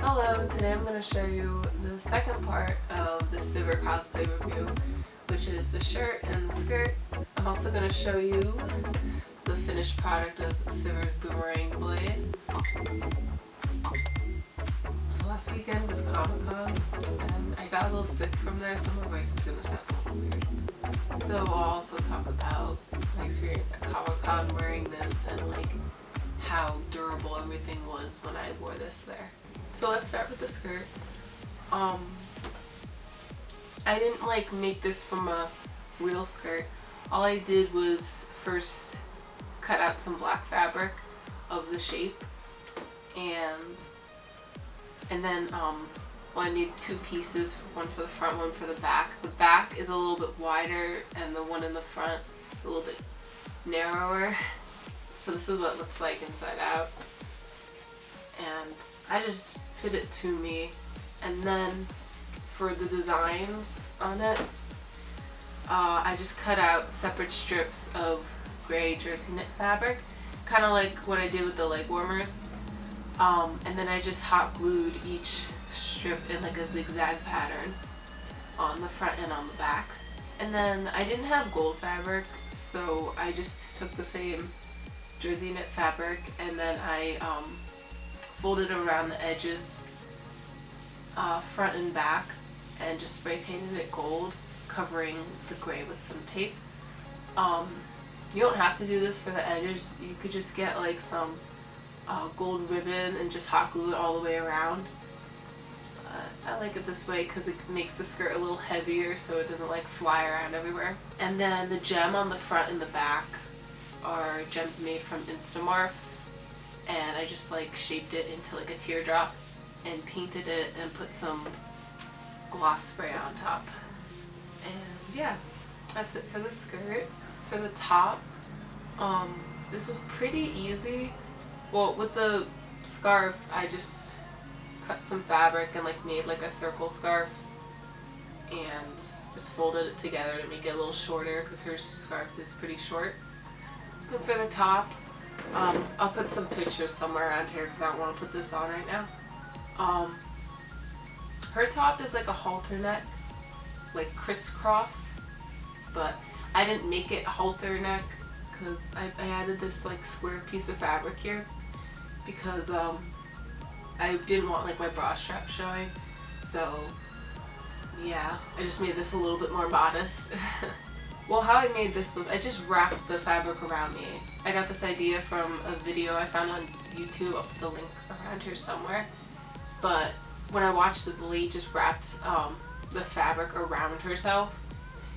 Hello, today I'm going to show you the second part of the Sivir cosplay review, which is the shirt and the skirt. I'm also going to show you the finished product of Sivir's boomerang blade. So last weekend was Comic-Con, and I got a little sick from there, so my voice is going to sound a little weird. So I'll also talk about my experience at Comic-Con wearing this and how durable everything was when I wore this there. So let's start with the skirt. I didn't make this from a real skirt. All I did was first cut out some black fabric of the shape, and then I made two pieces, one for the front, one for the back. The back is a little bit wider and the one in the front is a little bit narrower. So this is what it looks like inside out. And I just fit it to me. And then for the designs on it, I just cut out separate strips of gray jersey knit fabric, kind of like what I did with the leg warmers. And then I just hot glued each strip in a zigzag pattern on the front and on the back. And then I didn't have gold fabric, so I just took the same jersey knit fabric and then I folded around the edges, front and back, and just spray painted it gold, covering the gray with some tape. You don't have to do this for the edges. You could just get some gold ribbon and just hot glue it all the way around. I like it this way because it makes the skirt a little heavier so it doesn't fly around everywhere. And then the gem on the front and the back are gems made from Instamorph, and I just shaped it into a teardrop and painted it and put some gloss spray on top. And yeah, that's it for the skirt. For the top, this was pretty easy. Well, with the scarf, I just cut some fabric and made a circle scarf and just folded it together to make it a little shorter because her scarf is pretty short. And for the top, I'll put some pictures somewhere around here because I don't want to put this on right now. Her top is a halter neck, crisscross, but I didn't make it halter neck because I added this square piece of fabric here because I didn't want my bra strap showing. So yeah, I just made this a little bit more modest. Well, how I made this was I just wrapped the fabric around me. I got this idea from a video I found on YouTube. I'll put the link around here somewhere. But when I watched it, the lady just wrapped the fabric around herself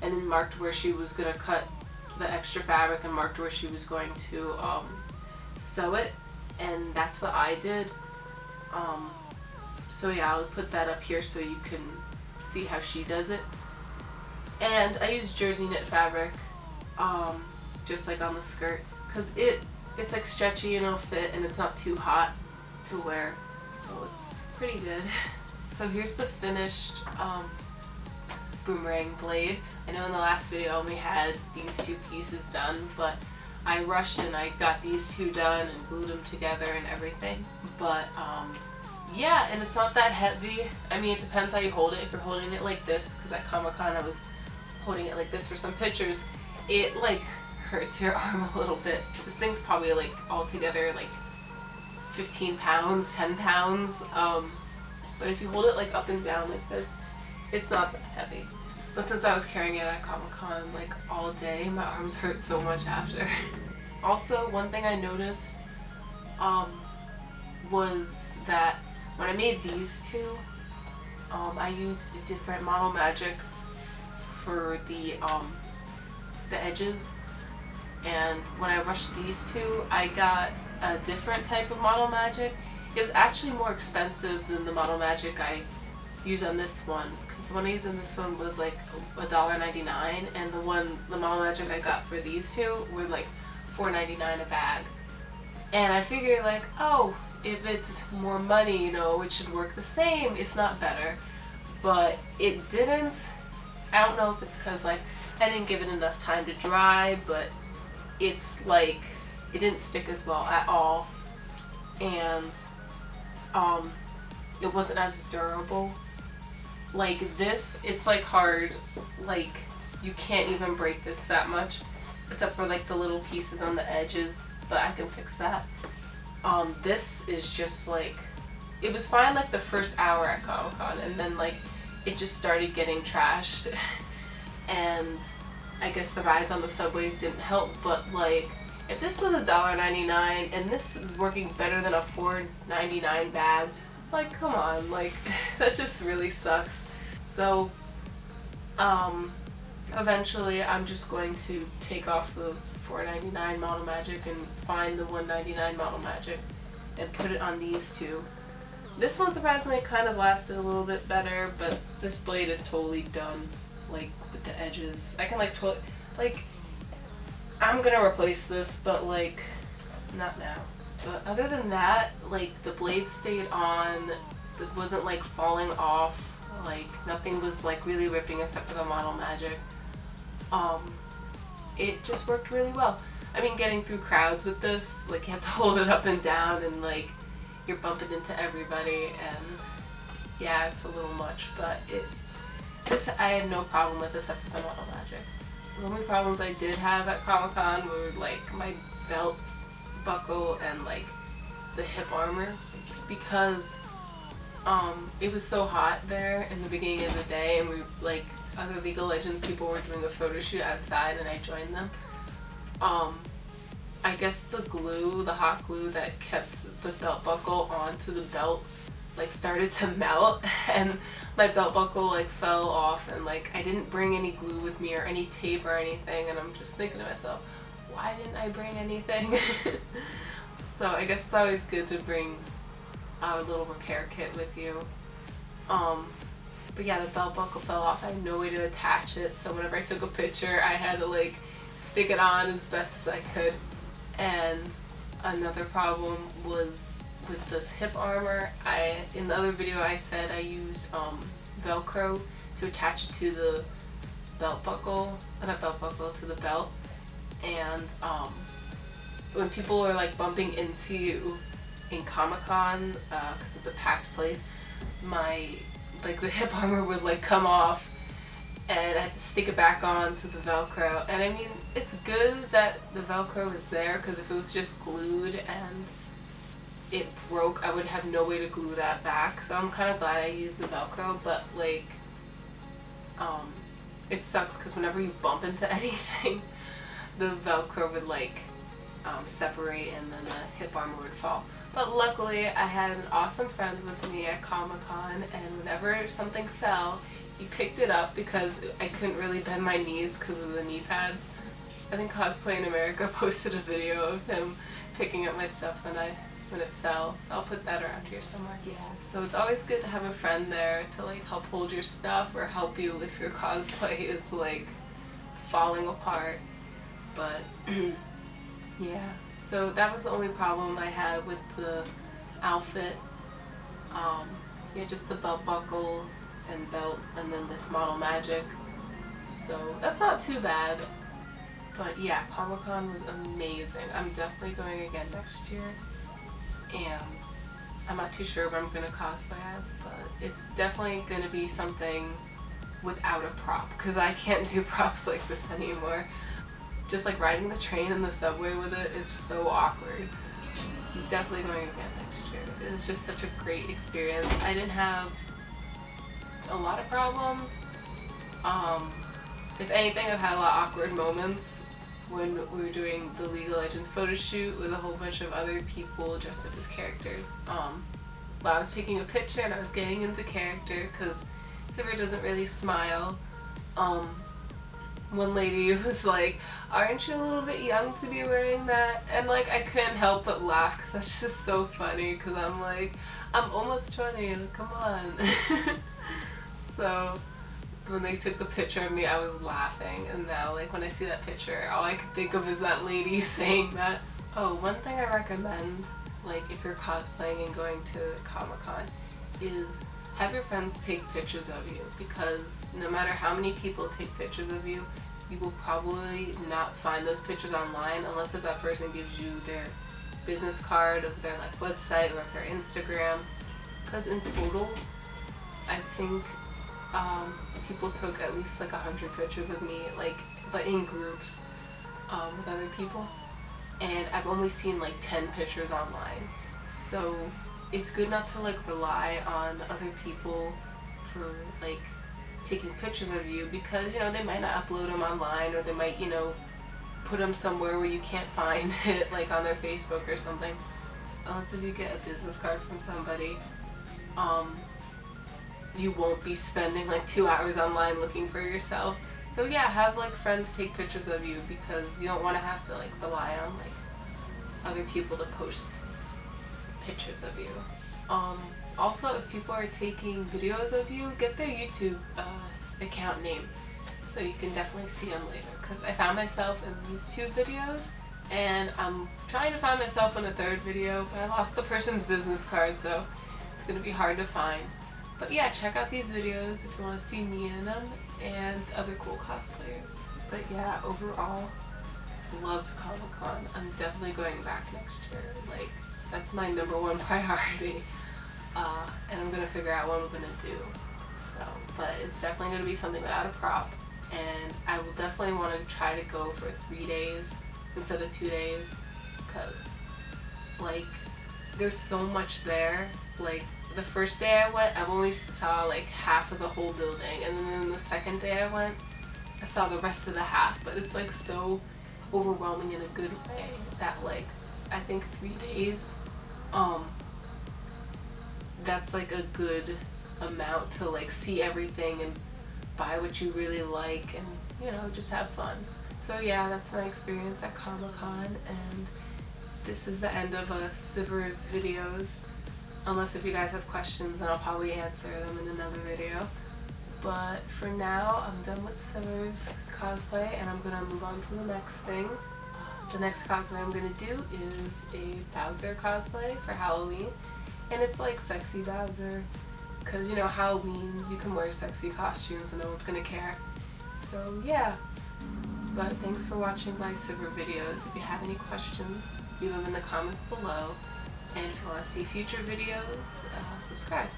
and then marked where she was going to cut the extra fabric and marked where she was going to sew it. And that's what I did. So yeah, I'll put that up here so you can see how she does it. And I used jersey knit fabric, just on the skirt, because it's stretchy and it'll fit and it's not too hot to wear, so it's pretty good. So here's the finished boomerang blade. I know in the last video I only had these two pieces done, but I rushed and I got these two done and glued them together and everything. But yeah, and it's not that heavy. I mean, it depends how you hold it. If you're holding it like this, because at Comic-Con I was holding it like this for some pictures, it hurts your arm a little bit. This thing's probably altogether 15 pounds, 10 pounds. But if you hold it up and down like this, it's not that heavy. But since I was carrying it at Comic-Con all day, my arms hurt so much after. Also, one thing I noticed was that when I made these two, I used a different Model Magic for the edges, and when I rushed these two, I got a different type of Model Magic. It was actually more expensive than the Model Magic I use on this one, because the one I used on this one was $1.99, and the Model Magic I got for these two were $4.99 a bag. And I figured oh, if it's more money, it should work the same, if not better. But it didn't. I don't know if it's because I didn't give it enough time to dry, but it's it didn't stick as well at all. And it wasn't as durable. Like this, it's like hard, like you can't even break this that much, except for like the little pieces on the edges, but I can fix that. This is just like, it was fine like the first hour at Comic-Con, and then like it just started getting trashed. And I guess the rides on the subways didn't help, but like if this was $1.99 and this is working better than a $4.99 bag, like come on, like that just really sucks. So eventually I'm just going to take off the $4.99 Model Magic and find the $1.99 Model Magic and put it on these two. This one surprisingly kind of lasted a little bit better, but this blade is totally done, like with the edges. I can like I'm gonna replace this, but like not now. But other than that, like the blade stayed on, it wasn't like falling off, like nothing was like really ripping except for the Model Magic. It just worked really well. I mean, getting through crowds with this, like you have to hold it up and down and like you're bumping into everybody, and yeah, it's a little much, but this I had no problem with except for the Model Magic. The only problems I did have at Comic-Con were like my belt buckle and like the hip armor, because it was so hot there in the beginning of the day, and we like other League of Legends people were doing a photo shoot outside and I joined them. I guess the glue, the hot glue that kept the belt buckle onto the belt like started to melt, and my belt buckle like fell off, and like I didn't bring any glue with me or any tape or anything, and I'm just thinking to myself, why didn't I bring anything? So I guess it's always good to bring a little repair kit with you. But yeah, the belt buckle fell off. I had no way to attach it, so whenever I took a picture I had to like stick it on as best as I could. And another problem was with this hip armor. In the other video I said I used Velcro to attach it to the belt buckle, not belt buckle, to the belt. And when people are like bumping into you in Comic-Con, because it's a packed place, the hip armor would like come off and I had to stick it back on to the Velcro. And I mean, it's good that the Velcro is there, because if it was just glued and it broke, I would have no way to glue that back. So I'm kind of glad I used the Velcro, but like it sucks because whenever you bump into anything, the Velcro would like separate and then the hip armor would fall. But luckily I had an awesome friend with me at Comic-Con, and whenever something fell, he picked it up because I couldn't really bend my knees because of the knee pads. I think Cosplay in America posted a video of him picking up my stuff when it fell, so I'll put that around here somewhere. Yeah, so it's always good to have a friend there to like help hold your stuff or help you if your cosplay is like falling apart. But yeah, so that was the only problem I had with the outfit. Yeah, just the belt buckle and belt, and then this Model Magic. So that's not too bad. But yeah, Comic-Con was amazing. I'm definitely going again next year. And I'm not too sure what I'm going to cosplay as, but it's definitely going to be something without a prop, because I can't do props like this anymore. Just like riding the train and the subway with it is so awkward. I'm definitely going again next year. It was just such a great experience. I didn't have a lot of problems. If anything, I've had a lot of awkward moments when we were doing the League of Legends photo shoot with a whole bunch of other people dressed up as characters. But I was taking a picture and I was getting into character because Sivir doesn't really smile. One lady was like, "Aren't you a little bit young to be wearing that?" And like I couldn't help but laugh because that's just so funny, because I'm like, I'm almost 20, like, come on. So when they took the picture of me, I was laughing, and now like when I see that picture, all I can think of is that lady saying that. Oh, one thing I recommend, like if you're cosplaying and going to Comic-Con, is have your friends take pictures of you, because no matter how many people take pictures of you, you will probably not find those pictures online unless if that person gives you their business card of their like website or their Instagram. because in total I think people took at least like 100 pictures of me, like, but in groups with other people, and I've only seen like 10 pictures online. So it's good not to like rely on other people for like taking pictures of you, because you know they might not upload them online, or they might, you know, put them somewhere where you can't find it, like on their Facebook or something. Unless if you get a business card from somebody, you won't be spending like 2 hours online looking for yourself. So yeah, have like friends take pictures of you, because you don't want to have to like rely on like other people to post pictures of you. Also, if people are taking videos of you, get their YouTube account name so you can definitely see them later, because I found myself in these 2 videos, and I'm trying to find myself in a 3rd video, but I lost the person's business card, so it's going to be hard to find. But yeah, check out these videos if you want to see me in them and other cool cosplayers. But yeah, overall, loved Comic-Con. I'm definitely going back next year. Like, that's my #1 priority. And I'm gonna figure out what I'm gonna do. So, but it's definitely gonna be something without a prop. And I will definitely want to try to go for 3 days instead of 2 days, because like there's so much there. Like the first day I went, I only saw like half of the whole building, and then the second day I went, I saw the rest of the half. But it's like so overwhelming in a good way that like I think 3 days, that's like a good amount to like see everything and buy what you really like, and you know, just have fun. So yeah, that's my experience at Comic-Con, and this is the end of Sivir's videos. Unless if you guys have questions, then I'll probably answer them in another video. But for now, I'm done with Sivir's cosplay, and I'm gonna move on to the next thing. The next cosplay I'm gonna do is a Bowser cosplay for Halloween, and it's like sexy Bowser, because you know, Halloween, you can wear sexy costumes and no one's gonna care. So yeah, but thanks for watching my Sivir videos. If you have any questions, leave them in the comments below, and if you want to see future videos, subscribe.